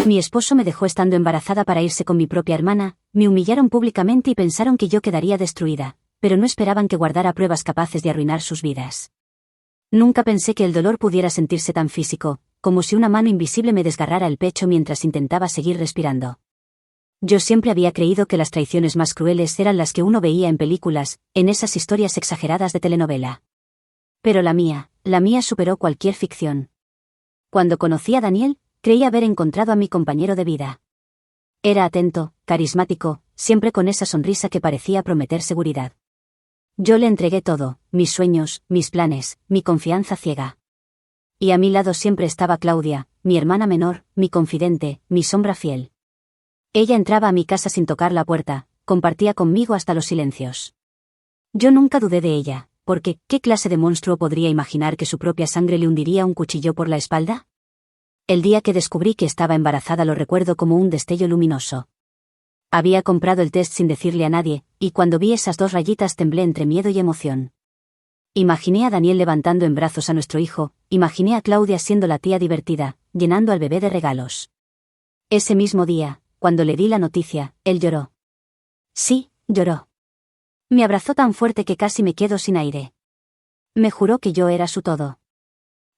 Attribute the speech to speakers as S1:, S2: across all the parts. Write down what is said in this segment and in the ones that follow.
S1: Mi esposo me dejó estando embarazada para irse con mi propia hermana, me humillaron públicamente y pensaron que yo quedaría destruida, pero no esperaban que guardara pruebas capaces de arruinar sus vidas. Nunca pensé que el dolor pudiera sentirse tan físico, como si una mano invisible me desgarrara el pecho mientras intentaba seguir respirando. Yo siempre había creído que las traiciones más crueles eran las que uno veía en películas, en esas historias exageradas de telenovela. Pero la mía superó cualquier ficción. Cuando conocí a Daniel, creí haber encontrado a mi compañero de vida. Era atento, carismático, siempre con esa sonrisa que parecía prometer seguridad. Yo le entregué todo, mis sueños, mis planes, mi confianza ciega. Y a mi lado siempre estaba Claudia, mi hermana menor, mi confidente, mi sombra fiel. Ella entraba a mi casa sin tocar la puerta, compartía conmigo hasta los silencios. Yo nunca dudé de ella, porque ¿qué clase de monstruo podría imaginar que su propia sangre le hundiría un cuchillo por la espalda? El día que descubrí que estaba embarazada lo recuerdo como un destello luminoso. Había comprado el test sin decirle a nadie, y cuando vi esas 2 rayitas temblé entre miedo y emoción. Imaginé a Daniel levantando en brazos a nuestro hijo, imaginé a Claudia siendo la tía divertida, llenando al bebé de regalos. Ese mismo día, cuando le di la noticia, él lloró. Sí, lloró. Me abrazó tan fuerte que casi me quedo sin aire. Me juró que yo era su todo.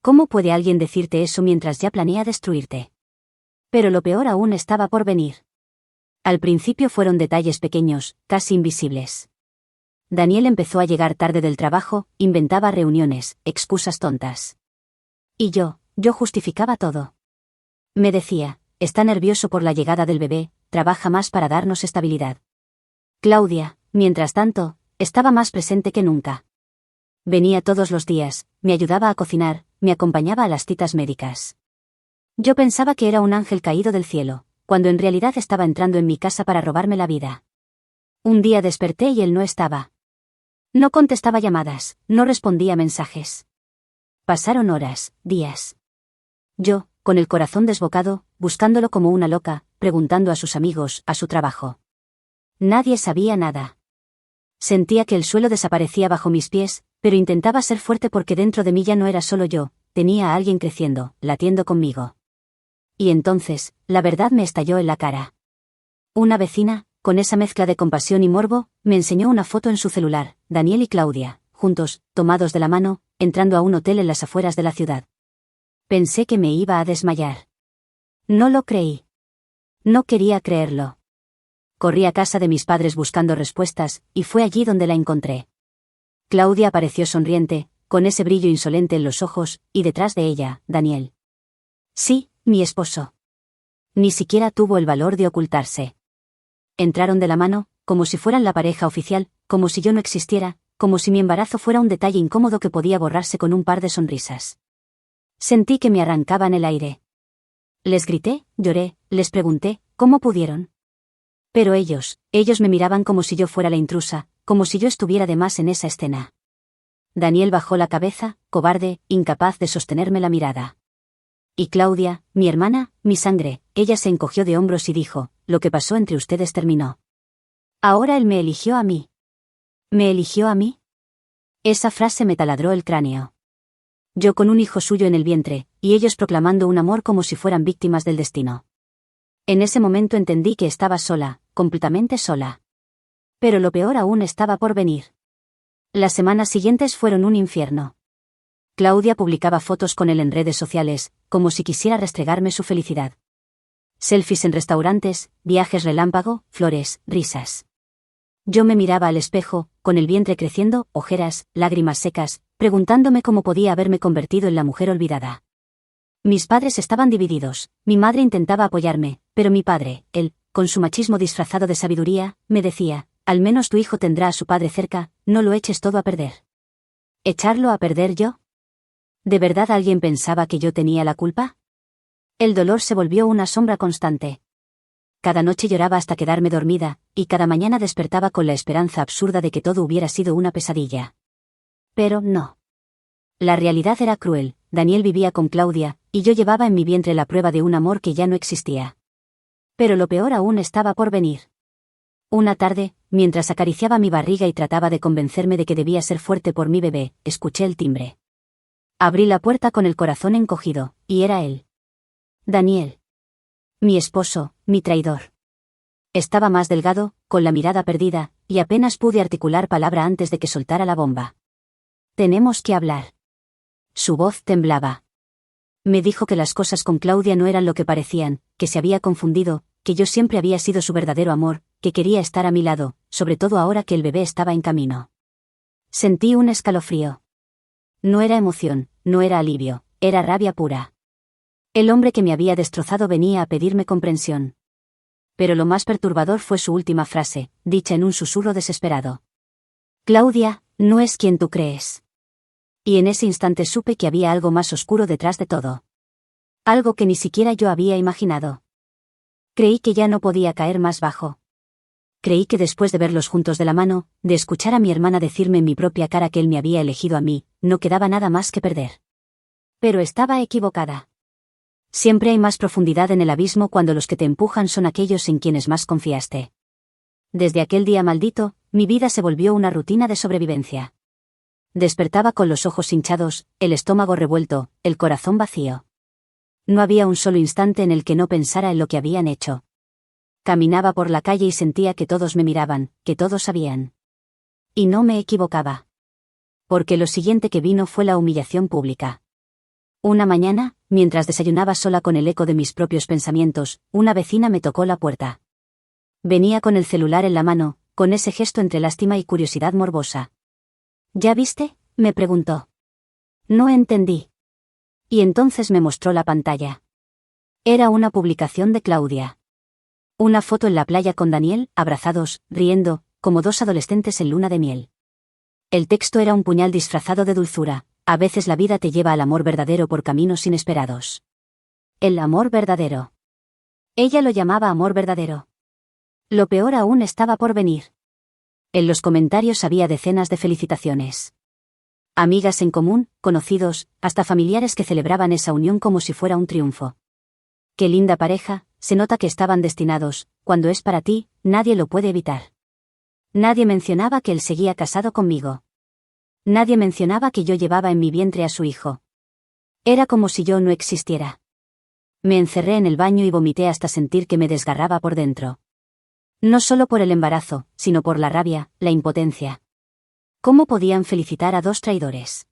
S1: ¿Cómo puede alguien decirte eso mientras ya planea destruirte? Pero lo peor aún estaba por venir. Al principio fueron detalles pequeños, casi invisibles. Daniel empezó a llegar tarde del trabajo, inventaba reuniones, excusas tontas. Y yo justificaba todo. Me decía, está nervioso por la llegada del bebé, trabaja más para darnos estabilidad. Claudia, mientras tanto, estaba más presente que nunca. Venía todos los días, me ayudaba a cocinar, me acompañaba a las citas médicas. Yo pensaba que era un ángel caído del cielo, cuando en realidad estaba entrando en mi casa para robarme la vida. Un día desperté y él no estaba. No contestaba llamadas, no respondía mensajes. Pasaron horas, días. Yo, con el corazón desbocado, buscándolo como una loca, preguntando a sus amigos, a su trabajo. Nadie sabía nada. Sentía que el suelo desaparecía bajo mis pies, pero intentaba ser fuerte porque dentro de mí ya no era solo yo, tenía a alguien creciendo, latiendo conmigo. Y entonces, la verdad me estalló en la cara. Una vecina, con esa mezcla de compasión y morbo, me enseñó una foto en su celular, Daniel y Claudia, juntos, tomados de la mano, entrando a un hotel en las afueras de la ciudad. Pensé que me iba a desmayar. No lo creí. No quería creerlo. Corrí a casa de mis padres buscando respuestas, y fue allí donde la encontré. Claudia apareció sonriente, con ese brillo insolente en los ojos, y detrás de ella, Daniel. Sí, mi esposo. Ni siquiera tuvo el valor de ocultarse. Entraron de la mano, como si fueran la pareja oficial, como si yo no existiera, como si mi embarazo fuera un detalle incómodo que podía borrarse con un par de sonrisas. Sentí que me arrancaban el aire. Les grité, lloré, les pregunté, ¿cómo pudieron? Pero ellos me miraban como si yo fuera la intrusa, como si yo estuviera de más en esa escena. Daniel bajó la cabeza, cobarde, incapaz de sostenerme la mirada. Y Claudia, mi hermana, mi sangre, ella se encogió de hombros y dijo, lo que pasó entre ustedes terminó. Ahora él me eligió a mí. ¿Me eligió a mí? Esa frase me taladró el cráneo. Yo con un hijo suyo en el vientre, y ellos proclamando un amor como si fueran víctimas del destino. En ese momento entendí que estaba sola, completamente sola. Pero lo peor aún estaba por venir. Las semanas siguientes fueron un infierno. Claudia publicaba fotos con él en redes sociales, como si quisiera restregarme su felicidad. Selfies en restaurantes, viajes relámpago, flores, risas. Yo me miraba al espejo, con el vientre creciendo, ojeras, lágrimas secas, preguntándome cómo podía haberme convertido en la mujer olvidada. Mis padres estaban divididos, mi madre intentaba apoyarme, pero mi padre, él, con su machismo disfrazado de sabiduría, me decía, al menos tu hijo tendrá a su padre cerca, no lo eches todo a perder. ¿Echarlo a perder yo? ¿De verdad alguien pensaba que yo tenía la culpa? El dolor se volvió una sombra constante. Cada noche lloraba hasta quedarme dormida, y cada mañana despertaba con la esperanza absurda de que todo hubiera sido una pesadilla. Pero no. La realidad era cruel, Daniel vivía con Claudia, y yo llevaba en mi vientre la prueba de un amor que ya no existía. Pero lo peor aún estaba por venir. Una tarde, mientras acariciaba mi barriga y trataba de convencerme de que debía ser fuerte por mi bebé, escuché el timbre. Abrí la puerta con el corazón encogido, y era él. Daniel. Mi esposo, mi traidor. Estaba más delgado, con la mirada perdida, y apenas pude articular palabra antes de que soltara la bomba. Tenemos que hablar. Su voz temblaba. Me dijo que las cosas con Claudia no eran lo que parecían, que se había confundido, que yo siempre había sido su verdadero amor, que quería estar a mi lado, sobre todo ahora que el bebé estaba en camino. Sentí un escalofrío. No era emoción, no era alivio, era rabia pura. El hombre que me había destrozado venía a pedirme comprensión. Pero lo más perturbador fue su última frase, dicha en un susurro desesperado. Claudia, no es quien tú crees. Y en ese instante supe que había algo más oscuro detrás de todo. Algo que ni siquiera yo había imaginado. Creí que ya no podía caer más bajo. Creí que después de verlos juntos de la mano, de escuchar a mi hermana decirme en mi propia cara que él me había elegido a mí, no quedaba nada más que perder. Pero estaba equivocada. Siempre hay más profundidad en el abismo cuando los que te empujan son aquellos en quienes más confiaste. Desde aquel día maldito, mi vida se volvió una rutina de sobrevivencia. Despertaba con los ojos hinchados, el estómago revuelto, el corazón vacío. No había un solo instante en el que no pensara en lo que habían hecho. Caminaba por la calle y sentía que todos me miraban, que todos sabían. Y no me equivocaba. Porque lo siguiente que vino fue la humillación pública. Una mañana, mientras desayunaba sola con el eco de mis propios pensamientos, una vecina me tocó la puerta. Venía con el celular en la mano, con ese gesto entre lástima y curiosidad morbosa. ¿Ya viste?, me preguntó. No entendí. Y entonces me mostró la pantalla. Era una publicación de Claudia. Una foto en la playa con Daniel, abrazados, riendo, como dos adolescentes en luna de miel. El texto era un puñal disfrazado de dulzura. A veces la vida te lleva al amor verdadero por caminos inesperados. El amor verdadero. Ella lo llamaba amor verdadero. Lo peor aún estaba por venir. En los comentarios había decenas de felicitaciones. Amigas en común, conocidos, hasta familiares que celebraban esa unión como si fuera un triunfo. Qué linda pareja, se nota que estaban destinados, cuando es para ti, nadie lo puede evitar. Nadie mencionaba que él seguía casado conmigo. Nadie mencionaba que yo llevaba en mi vientre a su hijo. Era como si yo no existiera. Me encerré en el baño y vomité hasta sentir que me desgarraba por dentro. No solo por el embarazo, sino por la rabia, la impotencia. ¿Cómo podían felicitar a dos traidores?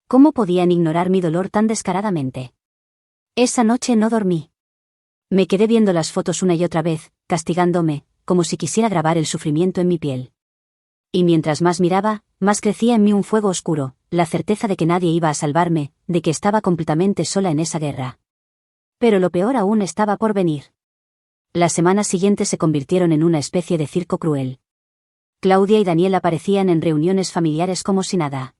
S1: ¿Cómo podían ignorar mi dolor tan descaradamente? Esa noche no dormí. Me quedé viendo las fotos una y otra vez, castigándome, como si quisiera grabar el sufrimiento en mi piel. Y mientras más miraba, más crecía en mí un fuego oscuro, la certeza de que nadie iba a salvarme, de que estaba completamente sola en esa guerra. Pero lo peor aún estaba por venir. Las semanas siguientes se convirtieron en una especie de circo cruel. Claudia y Daniel aparecían en reuniones familiares como si nada.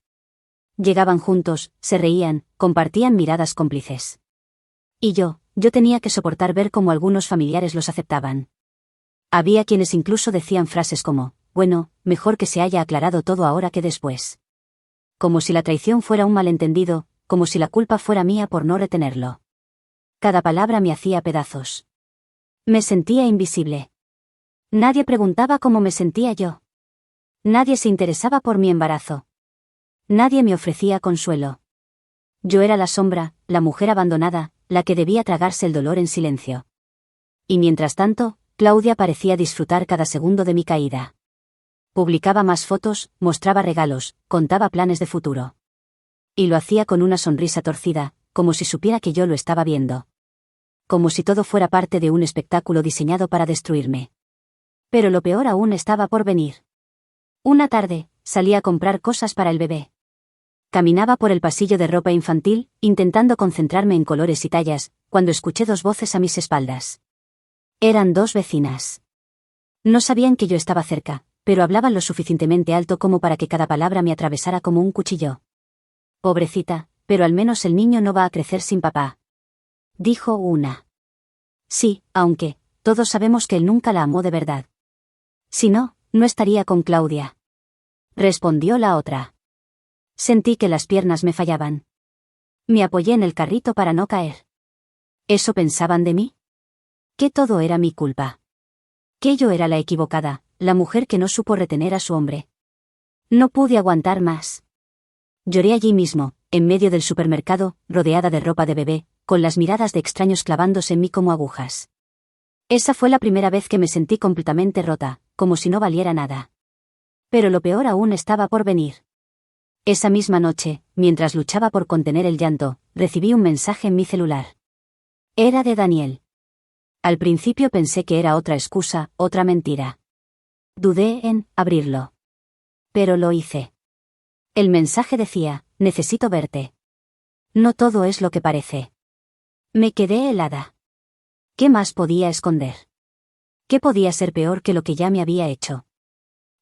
S1: Llegaban juntos, se reían, compartían miradas cómplices. Y yo tenía que soportar ver cómo algunos familiares los aceptaban. Había quienes incluso decían frases como, bueno, mejor que se haya aclarado todo ahora que después. Como si la traición fuera un malentendido, como si la culpa fuera mía por no retenerlo. Cada palabra me hacía pedazos. Me sentía invisible. Nadie preguntaba cómo me sentía yo. Nadie se interesaba por mi embarazo. Nadie me ofrecía consuelo. Yo era la sombra, la mujer abandonada, la que debía tragarse el dolor en silencio. Y mientras tanto, Claudia parecía disfrutar cada segundo de mi caída. Publicaba más fotos, mostraba regalos, contaba planes de futuro. Y lo hacía con una sonrisa torcida, como si supiera que yo lo estaba viendo. Como si todo fuera parte de un espectáculo diseñado para destruirme. Pero lo peor aún estaba por venir. Una tarde, salí a comprar cosas para el bebé. Caminaba por el pasillo de ropa infantil, intentando concentrarme en colores y tallas, cuando escuché dos voces a mis espaldas. Eran dos vecinas. No sabían que yo estaba cerca, pero hablaban lo suficientemente alto como para que cada palabra me atravesara como un cuchillo. Pobrecita, pero al menos el niño no va a crecer sin papá. Dijo una. Sí, aunque, todos sabemos que él nunca la amó de verdad. Si no, no estaría con Claudia. Respondió la otra. Sentí que las piernas me fallaban. Me apoyé en el carrito para no caer. ¿Eso pensaban de mí? Que todo era mi culpa. Que yo era la equivocada, la mujer que no supo retener a su hombre. No pude aguantar más. Lloré allí mismo, en medio del supermercado, rodeada de ropa de bebé, con las miradas de extraños clavándose en mí como agujas. Esa fue la primera vez que me sentí completamente rota, como si no valiera nada. Pero lo peor aún estaba por venir. Esa misma noche, mientras luchaba por contener el llanto, recibí un mensaje en mi celular. Era de Daniel. Al principio pensé que era otra excusa, otra mentira. Dudé en abrirlo. Pero lo hice. El mensaje decía: necesito verte. No todo es lo que parece. Me quedé helada. ¿Qué más podía esconder? ¿Qué podía ser peor que lo que ya me había hecho?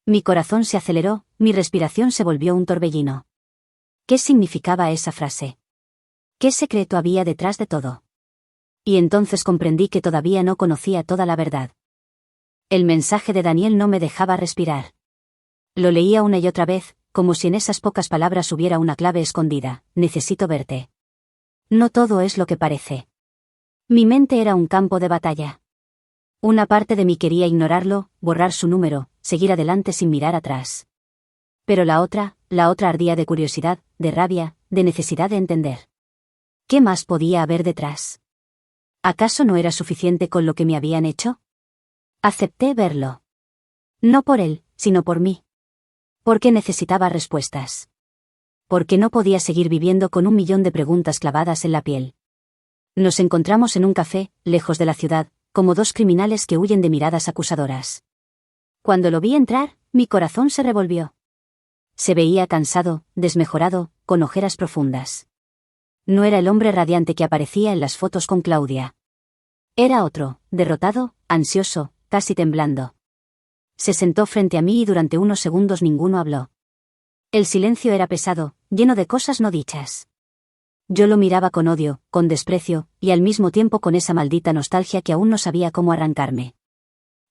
S1: Mi corazón se aceleró, mi respiración se volvió un torbellino. ¿Qué significaba esa frase? ¿Qué secreto había detrás de todo? Y entonces comprendí que todavía no conocía toda la verdad. El mensaje de Daniel no me dejaba respirar. Lo leía una y otra vez, como si en esas pocas palabras hubiera una clave escondida: necesito verte. No todo es lo que parece. Mi mente era un campo de batalla. Una parte de mí quería ignorarlo, borrar su número, seguir adelante sin mirar atrás. Pero la otra ardía de curiosidad, de rabia, de necesidad de entender. ¿Qué más podía haber detrás? ¿Acaso no era suficiente con lo que me habían hecho? Acepté verlo. No por él, sino por mí. Porque necesitaba respuestas. Porque no podía seguir viviendo con 1.000.000 de preguntas clavadas en la piel. Nos encontramos en un café, lejos de la ciudad, como dos criminales que huyen de miradas acusadoras. Cuando lo vi entrar, mi corazón se revolvió. Se veía cansado, desmejorado, con ojeras profundas. No era el hombre radiante que aparecía en las fotos con Claudia. Era otro, derrotado, ansioso, casi temblando. Se sentó frente a mí y durante unos segundos ninguno habló. El silencio era pesado, lleno de cosas no dichas. Yo lo miraba con odio, con desprecio, y al mismo tiempo con esa maldita nostalgia que aún no sabía cómo arrancarme.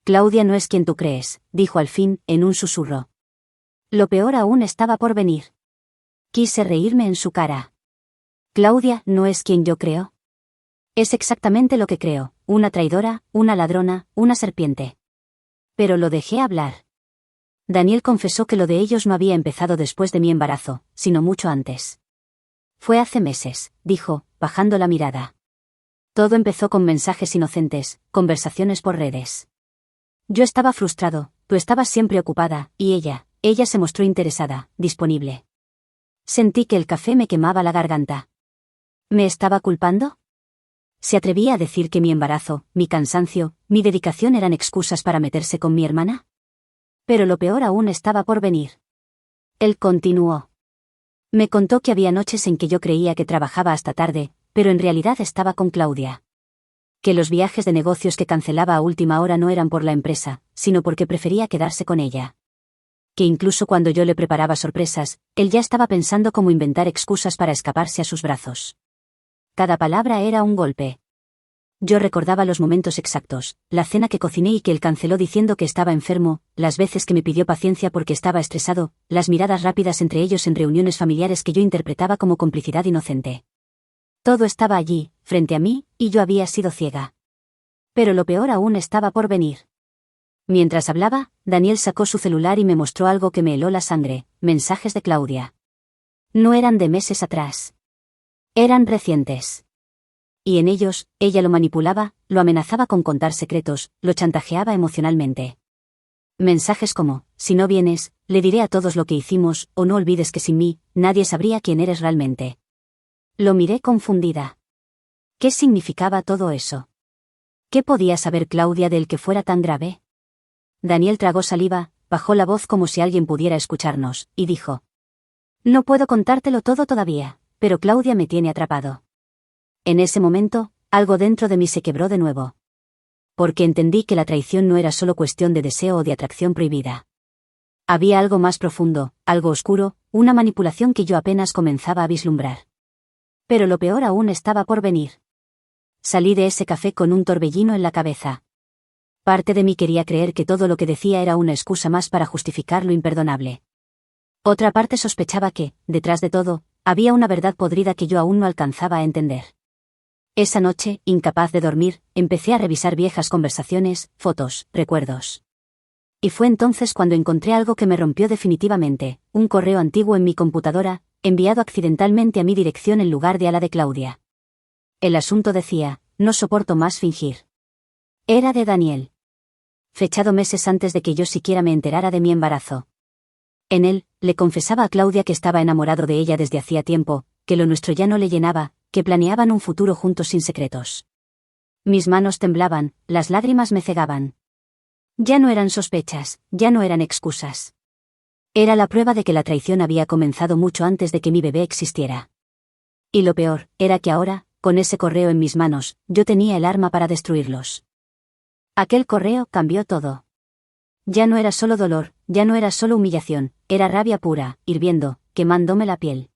S1: Claudia no es quien tú crees, dijo al fin, en un susurro. Lo peor aún estaba por venir. Quise reírme en su cara. Claudia no es quien yo creo. Es exactamente lo que creo: una traidora, una ladrona, una serpiente. Pero lo dejé hablar. Daniel confesó que lo de ellos no había empezado después de mi embarazo, sino mucho antes. Fue hace meses, dijo, bajando la mirada. Todo empezó con mensajes inocentes, conversaciones por redes. Yo estaba frustrado, tú estabas siempre ocupada, y ella se mostró interesada, disponible. Sentí que el café me quemaba la garganta. ¿Me estaba culpando? ¿Se atrevía a decir que mi embarazo, mi cansancio, mi dedicación eran excusas para meterse con mi hermana? Pero lo peor aún estaba por venir. Él continuó. Me contó que había noches en que yo creía que trabajaba hasta tarde, pero en realidad estaba con Claudia. Que los viajes de negocios que cancelaba a última hora no eran por la empresa, sino porque prefería quedarse con ella. Que incluso cuando yo le preparaba sorpresas, él ya estaba pensando cómo inventar excusas para escaparse a sus brazos. Cada palabra era un golpe. Yo recordaba los momentos exactos, la cena que cociné y que él canceló diciendo que estaba enfermo, las veces que me pidió paciencia porque estaba estresado, las miradas rápidas entre ellos en reuniones familiares que yo interpretaba como complicidad inocente. Todo estaba allí, frente a mí, y yo había sido ciega. Pero lo peor aún estaba por venir. Mientras hablaba, Daniel sacó su celular y me mostró algo que me heló la sangre: mensajes de Claudia. No eran de meses atrás. Eran recientes. Y en ellos, ella lo manipulaba, lo amenazaba con contar secretos, lo chantajeaba emocionalmente. Mensajes como: si no vienes, le diré a todos lo que hicimos, o no olvides que sin mí, nadie sabría quién eres realmente. Lo miré confundida. ¿Qué significaba todo eso? ¿Qué podía saber Claudia del que fuera tan grave? Daniel tragó saliva, bajó la voz como si alguien pudiera escucharnos, y dijo: no puedo contártelo todo todavía, pero Claudia me tiene atrapado. En ese momento, algo dentro de mí se quebró de nuevo. Porque entendí que la traición no era solo cuestión de deseo o de atracción prohibida. Había algo más profundo, algo oscuro, una manipulación que yo apenas comenzaba a vislumbrar. Pero lo peor aún estaba por venir. Salí de ese café con un torbellino en la cabeza. Parte de mí quería creer que todo lo que decía era una excusa más para justificar lo imperdonable. Otra parte sospechaba que, detrás de todo, había una verdad podrida que yo aún no alcanzaba a entender. Esa noche, incapaz de dormir, empecé a revisar viejas conversaciones, fotos, recuerdos. Y fue entonces cuando encontré algo que me rompió definitivamente: un correo antiguo en mi computadora, enviado accidentalmente a mi dirección en lugar de a la de Claudia. El asunto decía, no soporto más fingir. Era de Daniel. Fechado meses antes de que yo siquiera me enterara de mi embarazo. En él, le confesaba a Claudia que estaba enamorado de ella desde hacía tiempo, que lo nuestro ya no le llenaba, que planeaban un futuro juntos sin secretos. Mis manos temblaban, las lágrimas me cegaban. Ya no eran sospechas, ya no eran excusas. Era la prueba de que la traición había comenzado mucho antes de que mi bebé existiera. Y lo peor, era que ahora, con ese correo en mis manos, yo tenía el arma para destruirlos. Aquel correo cambió todo. Ya no era solo dolor, ya no era solo humillación, era rabia pura, hirviendo, quemándome la piel.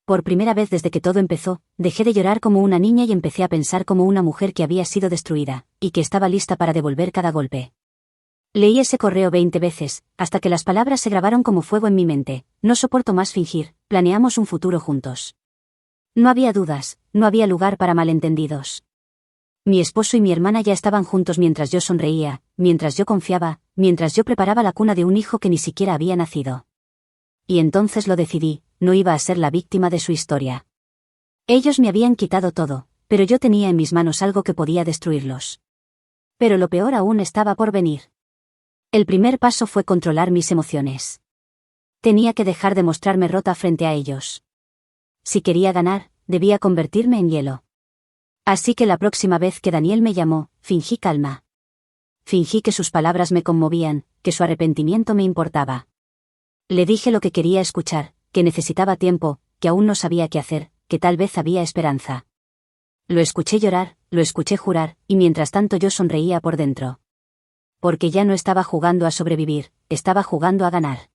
S1: Por primera vez desde que todo empezó, dejé de llorar como una niña y empecé a pensar como una mujer que había sido destruida, y que estaba lista para devolver cada golpe. Leí ese correo 20 veces, hasta que las palabras se grabaron como fuego en mi mente. No soporto más fingir, planeamos un futuro juntos. No había dudas, no había lugar para malentendidos. Mi esposo y mi hermana ya estaban juntos mientras yo sonreía, mientras yo confiaba, mientras yo preparaba la cuna de un hijo que ni siquiera había nacido. Y entonces lo decidí, no iba a ser la víctima de su historia. Ellos me habían quitado todo, pero yo tenía en mis manos algo que podía destruirlos. Pero lo peor aún estaba por venir. El primer paso fue controlar mis emociones. Tenía que dejar de mostrarme rota frente a ellos. Si quería ganar, debía convertirme en hielo. Así que la próxima vez que Daniel me llamó, fingí calma. Fingí que sus palabras me conmovían, que su arrepentimiento me importaba. Le dije lo que quería escuchar, que necesitaba tiempo, que aún no sabía qué hacer, que tal vez había esperanza. Lo escuché llorar, lo escuché jurar, y mientras tanto yo sonreía por dentro. Porque ya no estaba jugando a sobrevivir, estaba jugando a ganar.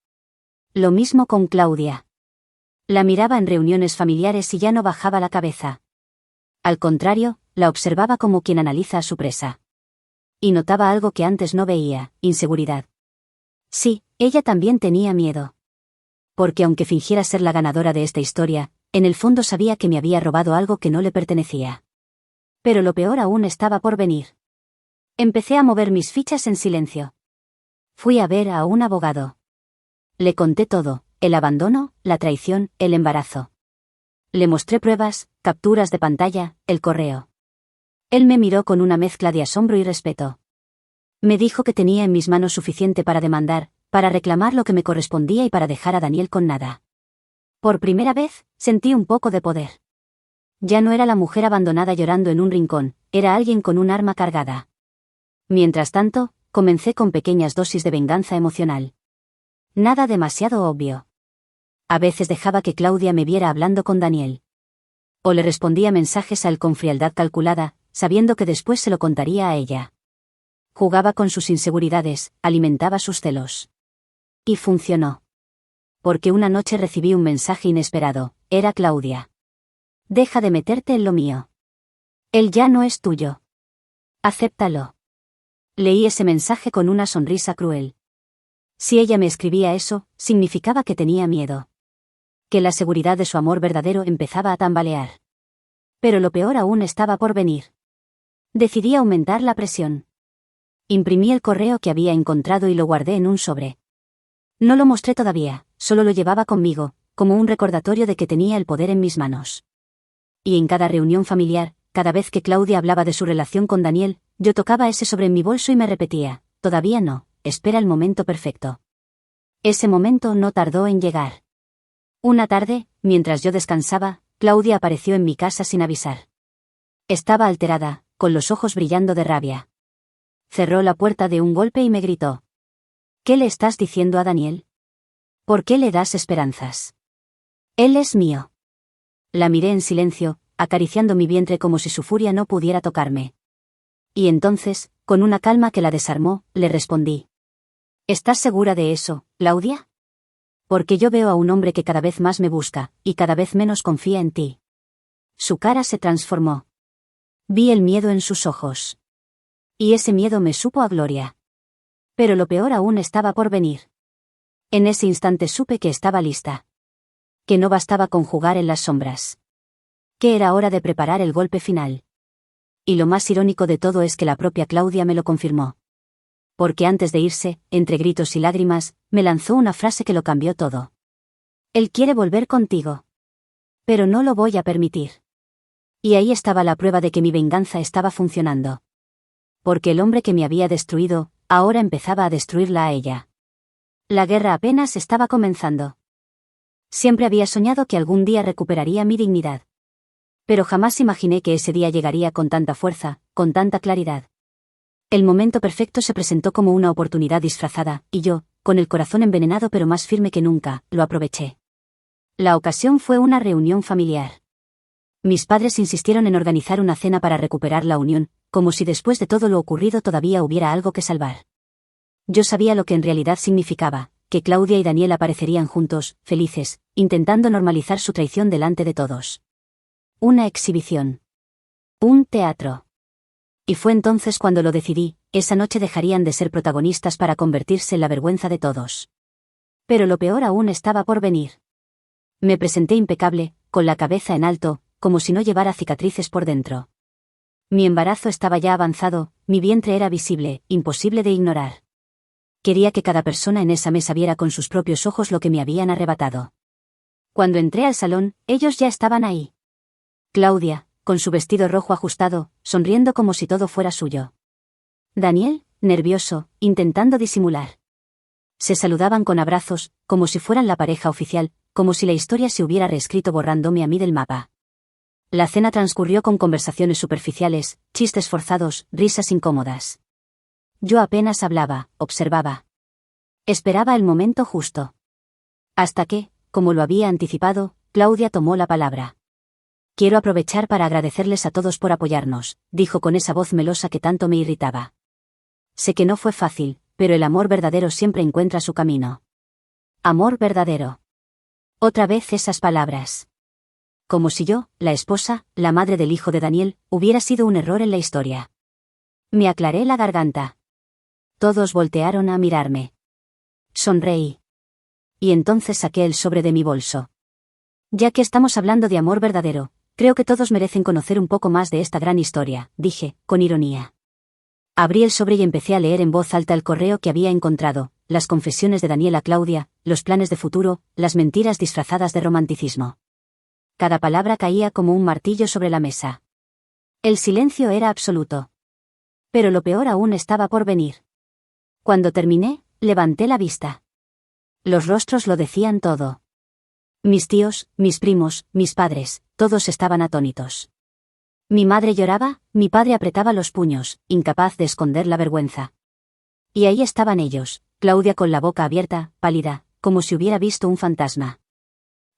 S1: Lo mismo con Claudia. La miraba en reuniones familiares y ya no bajaba la cabeza. Al contrario, la observaba como quien analiza a su presa. Y notaba algo que antes no veía, inseguridad. Sí, ella también tenía miedo. Porque aunque fingiera ser la ganadora de esta historia, en el fondo sabía que me había robado algo que no le pertenecía. Pero lo peor aún estaba por venir. Empecé a mover mis fichas en silencio. Fui a ver a un abogado. Le conté todo, el abandono, la traición, el embarazo. Le mostré pruebas, capturas de pantalla, el correo. Él me miró con una mezcla de asombro y respeto. Me dijo que tenía en mis manos suficiente para demandar, para reclamar lo que me correspondía y para dejar a Daniel con nada. Por primera vez, sentí un poco de poder. Ya no era la mujer abandonada llorando en un rincón, era alguien con un arma cargada. Mientras tanto, comencé con pequeñas dosis de venganza emocional. Nada demasiado obvio. A veces dejaba que Claudia me viera hablando con Daniel. O le respondía mensajes a él con frialdad calculada, sabiendo que después se lo contaría a ella. Jugaba con sus inseguridades, alimentaba sus celos. Y funcionó. Porque una noche recibí un mensaje inesperado, era Claudia. Deja de meterte en lo mío. Él ya no es tuyo. Acéptalo. Leí ese mensaje con una sonrisa cruel. Si ella me escribía eso, significaba que tenía miedo. Que la seguridad de su amor verdadero empezaba a tambalear. Pero lo peor aún estaba por venir. Decidí aumentar la presión. Imprimí el correo que había encontrado y lo guardé en un sobre. No lo mostré todavía, solo lo llevaba conmigo, como un recordatorio de que tenía el poder en mis manos. Y en cada reunión familiar, cada vez que Claudia hablaba de su relación con Daniel, yo tocaba ese sobre en mi bolso y me repetía, todavía no, espera el momento perfecto. Ese momento no tardó en llegar. Una tarde, mientras yo descansaba, Claudia apareció en mi casa sin avisar. Estaba alterada, con los ojos brillando de rabia. Cerró la puerta de un golpe y me gritó. ¿Qué le estás diciendo a Daniel? ¿Por qué le das esperanzas? Él es mío. La miré en silencio, acariciando mi vientre como si su furia no pudiera tocarme. Y entonces, con una calma que la desarmó, le respondí. ¿Estás segura de eso, Claudia? Porque yo veo a un hombre que cada vez más me busca, y cada vez menos confía en ti. Su cara se transformó. Vi el miedo en sus ojos. Y ese miedo me supo a gloria. Pero lo peor aún estaba por venir. En ese instante supe que estaba lista. Que no bastaba con jugar en las sombras. Que era hora de preparar el golpe final. Y lo más irónico de todo es que la propia Claudia me lo confirmó. Porque antes de irse, entre gritos y lágrimas, me lanzó una frase que lo cambió todo. Él quiere volver contigo. Pero no lo voy a permitir. Y ahí estaba la prueba de que mi venganza estaba funcionando. Porque el hombre que me había destruido, ahora empezaba a destruirla a ella. La guerra apenas estaba comenzando. Siempre había soñado que algún día recuperaría mi dignidad. Pero jamás imaginé que ese día llegaría con tanta fuerza, con tanta claridad. El momento perfecto se presentó como una oportunidad disfrazada, y yo, con el corazón envenenado pero más firme que nunca, lo aproveché. La ocasión fue una reunión familiar. Mis padres insistieron en organizar una cena para recuperar la unión, como si después de todo lo ocurrido todavía hubiera algo que salvar. Yo sabía lo que en realidad significaba, que Claudia y Daniel aparecerían juntos, felices, intentando normalizar su traición delante de todos. Una exhibición. Un teatro. Y fue entonces cuando lo decidí, esa noche dejarían de ser protagonistas para convertirse en la vergüenza de todos. Pero lo peor aún estaba por venir. Me presenté impecable, con la cabeza en alto, como si no llevara cicatrices por dentro. Mi embarazo estaba ya avanzado, mi vientre era visible, imposible de ignorar. Quería que cada persona en esa mesa viera con sus propios ojos lo que me habían arrebatado. Cuando entré al salón, ellos ya estaban ahí. Claudia, con su vestido rojo ajustado, sonriendo como si todo fuera suyo. Daniel, nervioso, intentando disimular. Se saludaban con abrazos, como si fueran la pareja oficial, como si la historia se hubiera reescrito borrándome a mí del mapa. La cena transcurrió con conversaciones superficiales, chistes forzados, risas incómodas. Yo apenas hablaba, observaba. Esperaba el momento justo. Hasta que, como lo había anticipado, Claudia tomó la palabra. Quiero aprovechar para agradecerles a todos por apoyarnos, dijo con esa voz melosa que tanto me irritaba. Sé que no fue fácil, pero el amor verdadero siempre encuentra su camino. Amor verdadero. Otra vez esas palabras. Como si yo, la esposa, la madre del hijo de Daniel, hubiera sido un error en la historia. Me aclaré la garganta. Todos voltearon a mirarme. Sonreí. Y entonces saqué el sobre de mi bolso. Ya que estamos hablando de amor verdadero, creo que todos merecen conocer un poco más de esta gran historia, dije, con ironía. Abrí el sobre y empecé a leer en voz alta el correo que había encontrado, las confesiones de Daniel a Claudia, los planes de futuro, las mentiras disfrazadas de romanticismo. Cada palabra caía como un martillo sobre la mesa. El silencio era absoluto. Pero lo peor aún estaba por venir. Cuando terminé, levanté la vista. Los rostros lo decían todo. Mis tíos, mis primos, mis padres, todos estaban atónitos. Mi madre lloraba, mi padre apretaba los puños, incapaz de esconder la vergüenza. Y ahí estaban ellos, Claudia con la boca abierta, pálida, como si hubiera visto un fantasma.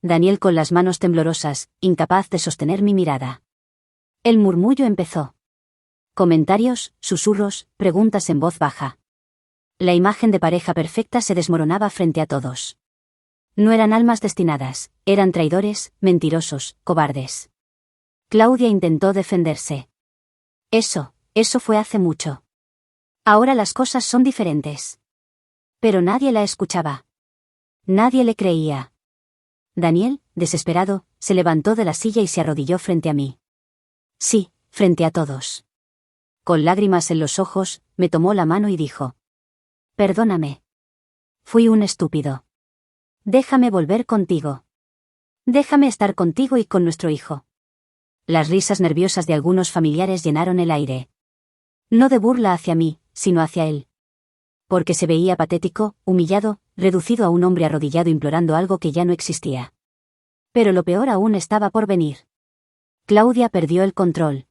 S1: Daniel con las manos temblorosas, incapaz de sostener mi mirada. El murmullo empezó. Comentarios, susurros, preguntas en voz baja. La imagen de pareja perfecta se desmoronaba frente a todos. No eran almas destinadas, eran traidores, mentirosos, cobardes. Claudia intentó defenderse. Eso fue hace mucho. Ahora las cosas son diferentes. Pero nadie la escuchaba. Nadie le creía. Daniel, desesperado, se levantó de la silla y se arrodilló frente a mí. Sí, frente a todos. Con lágrimas en los ojos, me tomó la mano y dijo. Perdóname. Fui un estúpido. Déjame volver contigo. Déjame estar contigo y con nuestro hijo. Las risas nerviosas de algunos familiares llenaron el aire. No de burla hacia mí, sino hacia él. Porque se veía patético, humillado, reducido a un hombre arrodillado implorando algo que ya no existía. Pero lo peor aún estaba por venir. Claudia perdió el control.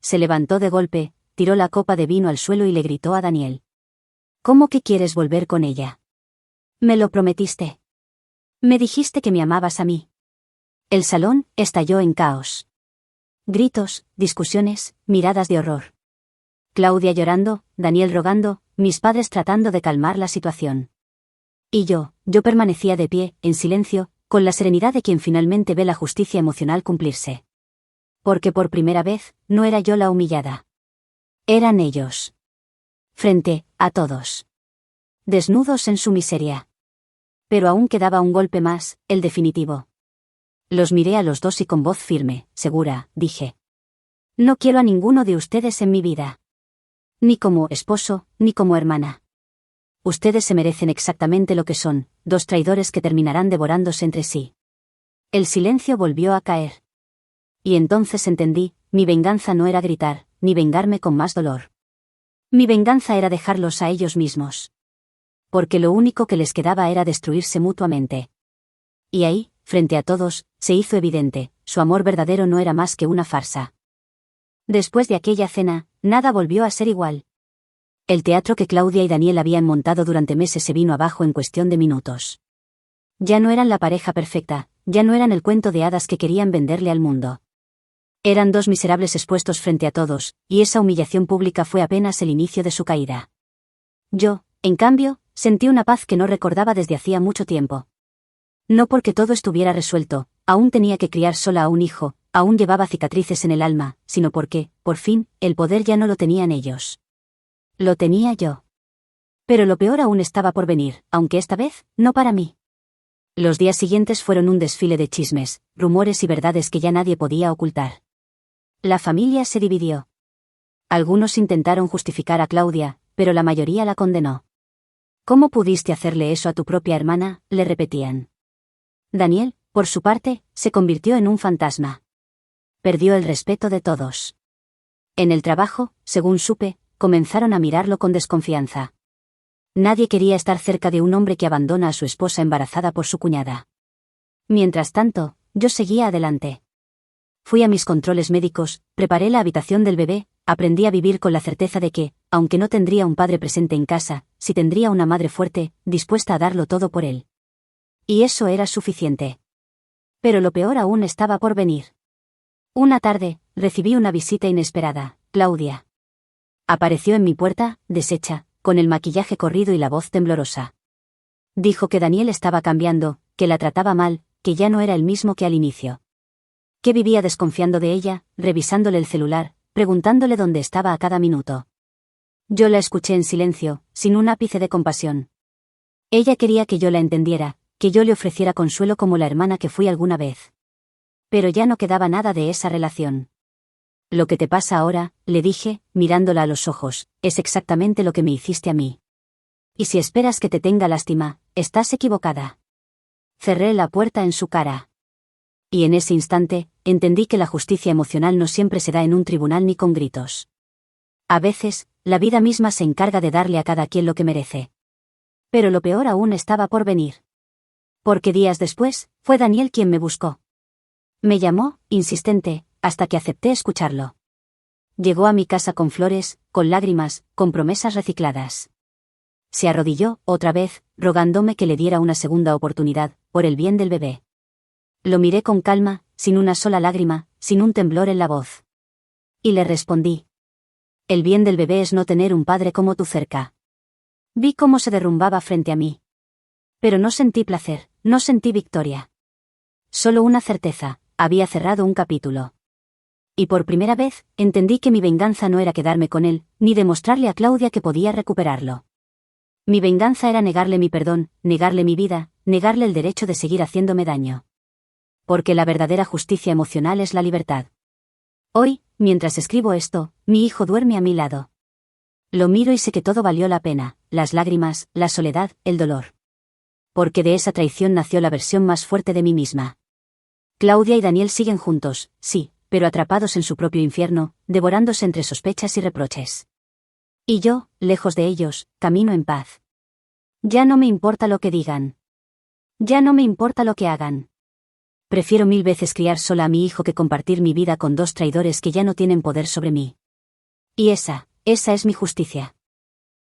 S1: Se levantó de golpe, tiró la copa de vino al suelo y le gritó a Daniel. ¿Cómo que quieres volver con ella? Me lo prometiste. Me dijiste que me amabas a mí. El salón estalló en caos. Gritos, discusiones, miradas de horror. Claudia llorando, Daniel rogando, mis padres tratando de calmar la situación. Y yo permanecía de pie, en silencio, con la serenidad de quien finalmente ve la justicia emocional cumplirse. Porque por primera vez, no era yo la humillada. Eran ellos. Frente a todos. Desnudos en su miseria. Pero aún quedaba un golpe más, el definitivo. Los miré a los dos y con voz firme, segura, dije. No quiero a ninguno de ustedes en mi vida. Ni como esposo, ni como hermana. Ustedes se merecen exactamente lo que son, dos traidores que terminarán devorándose entre sí. El silencio volvió a caer. Y entonces entendí, mi venganza no era gritar, ni vengarme con más dolor. Mi venganza era dejarlos a ellos mismos. Porque lo único que les quedaba era destruirse mutuamente. Y ahí, frente a todos, se hizo evidente, su amor verdadero no era más que una farsa. Después de aquella cena, nada volvió a ser igual. El teatro que Claudia y Daniel habían montado durante meses se vino abajo en cuestión de minutos. Ya no eran la pareja perfecta, ya no eran el cuento de hadas que querían venderle al mundo. Eran dos miserables expuestos frente a todos, y esa humillación pública fue apenas el inicio de su caída. Yo, en cambio, sentí una paz que no recordaba desde hacía mucho tiempo. No porque todo estuviera resuelto, aún tenía que criar sola a un hijo, aún llevaba cicatrices en el alma, sino porque, por fin, el poder ya no lo tenían ellos. Lo tenía yo. Pero lo peor aún estaba por venir, aunque esta vez, no para mí. Los días siguientes fueron un desfile de chismes, rumores y verdades que ya nadie podía ocultar. La familia se dividió. Algunos intentaron justificar a Claudia, pero la mayoría la condenó. ¿Cómo pudiste hacerle eso a tu propia hermana?, le repetían. Daniel, por su parte, se convirtió en un fantasma. Perdió el respeto de todos. En el trabajo, según supe, comenzaron a mirarlo con desconfianza. Nadie quería estar cerca de un hombre que abandona a su esposa embarazada por su cuñada. Mientras tanto, yo seguía adelante. Fui a mis controles médicos, preparé la habitación del bebé, aprendí a vivir con la certeza de que, aunque no tendría un padre presente en casa, sí tendría una madre fuerte, dispuesta a darlo todo por él. Y eso era suficiente. Pero lo peor aún estaba por venir. Una tarde, recibí una visita inesperada, Claudia. Apareció en mi puerta, deshecha, con el maquillaje corrido y la voz temblorosa. Dijo que Daniel estaba cambiando, que la trataba mal, que ya no era el mismo que al inicio. Que vivía desconfiando de ella, revisándole el celular, preguntándole dónde estaba a cada minuto. Yo la escuché en silencio, sin un ápice de compasión. Ella quería que yo la entendiera, que yo le ofreciera consuelo como la hermana que fui alguna vez. Pero ya no quedaba nada de esa relación. Lo que te pasa ahora, le dije, mirándola a los ojos, es exactamente lo que me hiciste a mí. Y si esperas que te tenga lástima, estás equivocada. Cerré la puerta en su cara. Y en ese instante, entendí que la justicia emocional no siempre se da en un tribunal ni con gritos. A veces, la vida misma se encarga de darle a cada quien lo que merece. Pero lo peor aún estaba por venir. Porque días después, fue Daniel quien me buscó. Me llamó, insistente, hasta que acepté escucharlo. Llegó a mi casa con flores, con lágrimas, con promesas recicladas. Se arrodilló, otra vez, rogándome que le diera una segunda oportunidad, por el bien del bebé. Lo miré con calma, sin una sola lágrima, sin un temblor en la voz. Y le respondí. El bien del bebé es no tener un padre como tú cerca. Vi cómo se derrumbaba frente a mí. Pero no sentí placer, no sentí victoria. Solo una certeza, había cerrado un capítulo. Y por primera vez, entendí que mi venganza no era quedarme con él, ni demostrarle a Claudia que podía recuperarlo. Mi venganza era negarle mi perdón, negarle mi vida, negarle el derecho de seguir haciéndome daño. Porque la verdadera justicia emocional es la libertad. Hoy, mientras escribo esto, mi hijo duerme a mi lado. Lo miro y sé que todo valió la pena, las lágrimas, la soledad, el dolor. Porque de esa traición nació la versión más fuerte de mí misma. Claudia y Daniel siguen juntos, sí, pero atrapados en su propio infierno, devorándose entre sospechas y reproches. Y yo, lejos de ellos, camino en paz. Ya no me importa lo que digan. Ya no me importa lo que hagan. Prefiero 1000 veces criar sola a mi hijo que compartir mi vida con dos traidores que ya no tienen poder sobre mí. Y esa es mi justicia.